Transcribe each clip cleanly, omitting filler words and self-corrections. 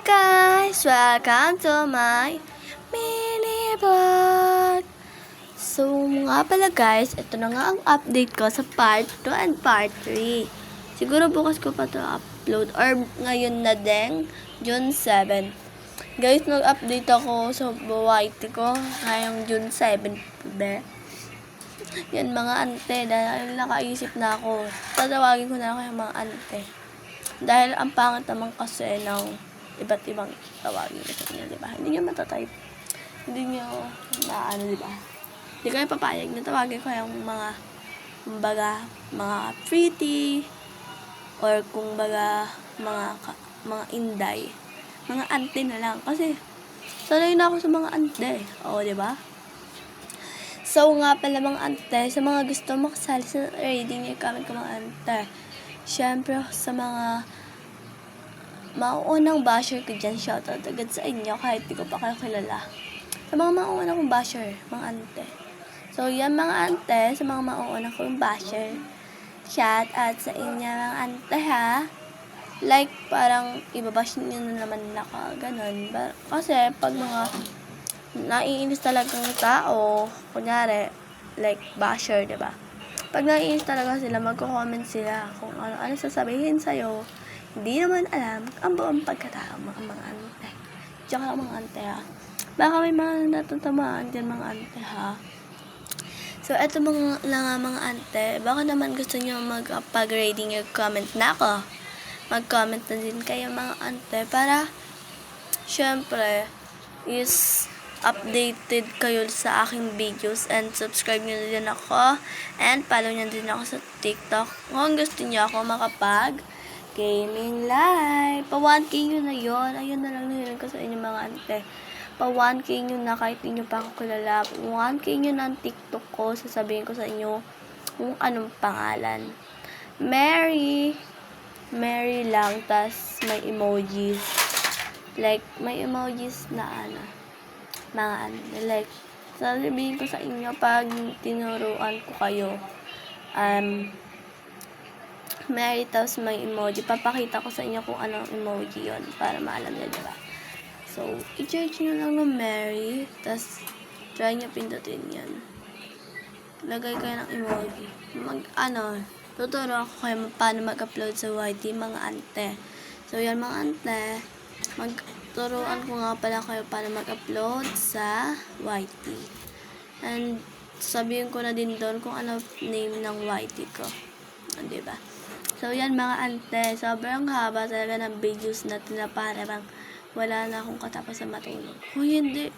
guys! Welcome to my mini vlog! So nga pala guys, ito na nga ang update ko sa part 2 and part 3. Siguro bukas ko pa ito upload or ngayon na din, June 7. Guys, nag-update ako sa YT ko ngayong June 7. Yan mga ante, dahil nakaisip na ako. Tatawagin ko na ako yung mga ante. Dahil ang pangit naman kasi ng iba't ibang tawagin sa inyo, di ba? Hindi nyo matatype. Hindi nyo maano, di ba? Hindi kayo papayag na tawagin ko yung mga, kumbaga, mga pretty, or kumbaga, mga inday. Mga ante na lang. Kasi, sanay na ako sa mga ante. Oo, di ba? So, nga pala mga ante, sa mga gusto makasali sa reading niyo, comment ko mga ante. Siyempre, sa mga mauunang basher ko dyan, shoutout agad sa inyo kahit di ko pa kayo kilala. Sa mga mauunang kong basher, mga ante. So, yan mga ante, sa mga mauunang kong basher, shoutout sa inyo mga ante ha. Like, parang ibabash nyo na naman ako, ganun. Kasi, pag mga naiinis talagang tao, kunyari, like, basher, diba? Pag naiinis talaga sila, magko-comment sila kung ano sasabihin sa'yo. Hindi naman alam ang buong pagkatao mga ante. Tsaka mga ante ha. Baka may mga natatamaan dyan mga ante ha. So, eto mga ante. Baka naman gusto nyo mag-pag-rating your comment na ako. Mag-comment na din kayo mga ante para syempre is updated kayo sa aking videos and subscribe nyo din ako and follow nyo din ako sa TikTok kung gusto nyo ako makapag gaming live. Pa 1K nyo na yun. Ayun na lang nahilan ko sa inyo mga ante. Pa 1K nyo na kahit di nyo pa ako kilala. 1K nyo na ang TikTok ko. Sasabihin ko sa inyo kung anong pangalan. Mary lang. Tas may emojis. Like, may emojis na mga like, sasabihin ko sa inyo pag tinuruan ko kayo. Mary, tapos may emoji. Papakita ko sa inyo kung anong emoji yon para maalam nyo, diba? So, i-search nyo lang ng Mary, tapos try nyo pindutin yan. Lagay kayo ng emoji. Tuturo ako kayo paano mag-upload sa YT, mga ante. So, yan mga ante. Magturuan ko nga pala kayo paano mag-upload sa YT. And, sabihin ko na din doon kung ano name ng YT ko. Diba? So, yan mga ante. Sobrang haba talaga ng videos natin na parang wala na akong katapos sa matulog. Hindi.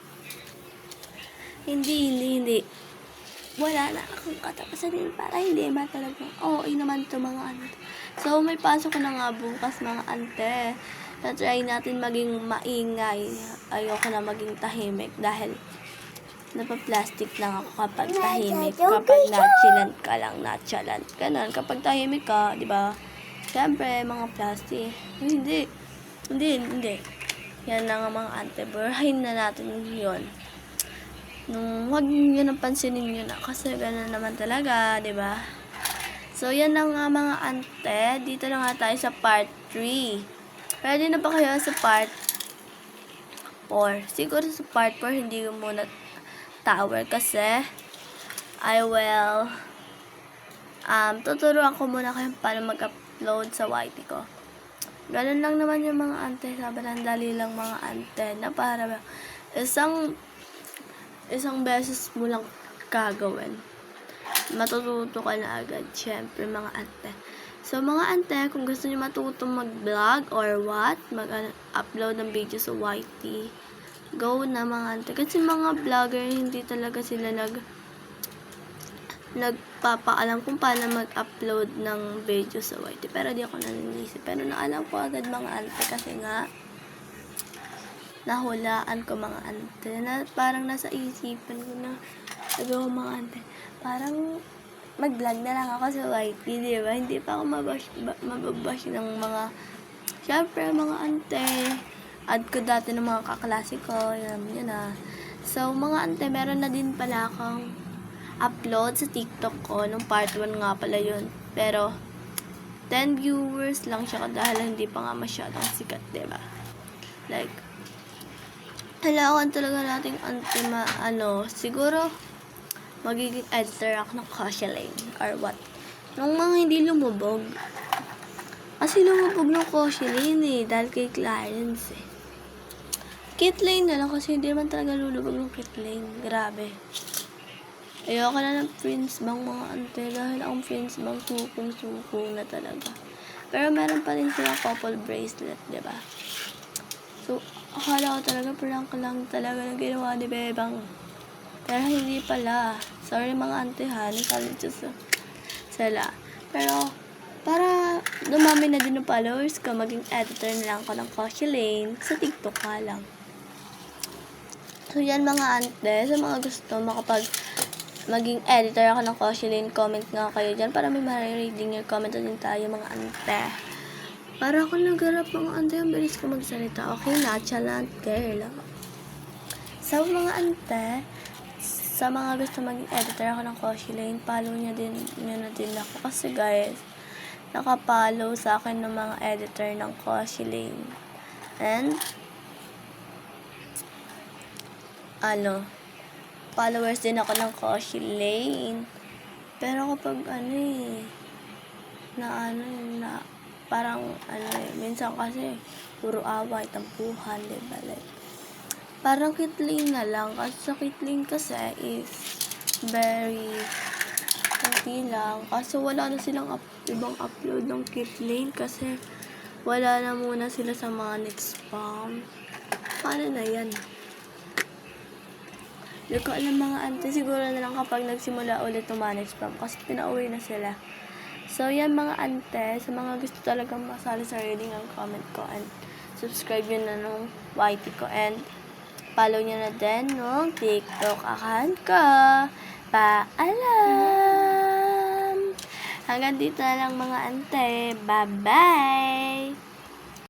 Wala na akong katapusan din para hindi matulog. Naman ito mga ante. So, may pasok ko na nga bukas mga ante. Try natin maging maingay. Ayoko na maging tahimik dahil napaplastic lang ako kapag tahimik. Kapag nonchalant ka lang, nonchalant. Ganun, kapag tahimik ka, di ba? Siyempre, mga plastic. Hindi. Yan na nga mga ante. Burahin na natin yun. Huwag nyo nang pansinin nyo na. Kasi ganun naman talaga, di ba? So, yan na nga mga ante. Dito na nga tayo sa part 3. Ready na ba kayo sa part 4? Siguro sa part 4, hindi ko muna tower kasi I will tuturuan ko muna kayo paano mag-upload sa YT ko. Ganun lang naman yung mga ante. Sobrang dali lang mga ante na para isang beses mo lang gagawin. Matututo ka na agad. Syempre mga ante. So, mga ante, kung gusto niyo matutong mag-vlog or what, mag-upload ng video sa YT, go na mga ante. Kasi mga vlogger, hindi talaga sila nagpapaalam kung paano mag-upload ng video sa YT. Pero di ako nanisip. Pero naalam ko agad mga ante kasi nga, nahulaan ko mga ante. Parang nasa isipan ko na, mga ante. Parang, mag-vlog na lang ako sa YT, di ba? Hindi pa ako mababash ng mga, syempre, mga ante. Add ko dati ng mga kaklase ko, yun na. So, mga ante, meron na din pala akong upload sa TikTok ko, nung part 1 nga pala yun. Pero, 10 viewers lang siya dahil hindi pa nga masyadong sikat, di ba? Like, kailangan talaga nating siguro, magiging editor ako ng Koshi Lane or what. Nung mga hindi lumubog. Kasi lumubog ng Koshi Lane dahil kay Clarence Kit Lane na lang kasi hindi naman talaga lulubog ng Kit Lane. Grabe. Ayoko na ng Prince Bang mga ante dahil ang Prince Bang sukong-sukong na talaga. Pero meron pa rin silang couple bracelet, diba? So, akala ko talaga prank lang talaga na ginawa ni Bebang. Pero hindi pala. Sorry mga ante ha, nakalito sila. Pero, para dumami na din ng followers ko, maging editor na lang ako ng Koshi Lane sa TikTok ka lang. So, yan mga ante, sa mga gusto maging editor ako ng Koshi Lane, comment nga kayo dyan para may marireading yung comment din tayo mga ante. Para ako nagharap mga ante, ang bilis ko magsalita. Okay na, chalant girl. So, mga ante, sa mga gusto maging editor ako ng Koshi Lane, follow nyo na din ako. Kasi guys, nakapollow sa akin ng mga editor ng Koshi Lane. And, followers din ako ng Koshi Lane. Pero kapag minsan kasi puro away, tampuhan, diba? Like, parang Kit Lane na lang. Kasi sa Kit Lane kasi is very konti lang. Kasi wala na silang ibang upload ng Kit Lane kasi wala na muna sila sa Money Spam. Paano na yan? Hindi ko alam mga ante. Siguro na lang kapag nagsimula ulit ng Money Spam kasi pinauwi na sila. So, yan mga ante. Sa mga gusto talagang masali sa reading ang comment ko and subscribe nyo na nung YT ko and follow nyo na din nung TikTok account ko. Paalam! Hanggang dito na lang mga ante. Bye-bye!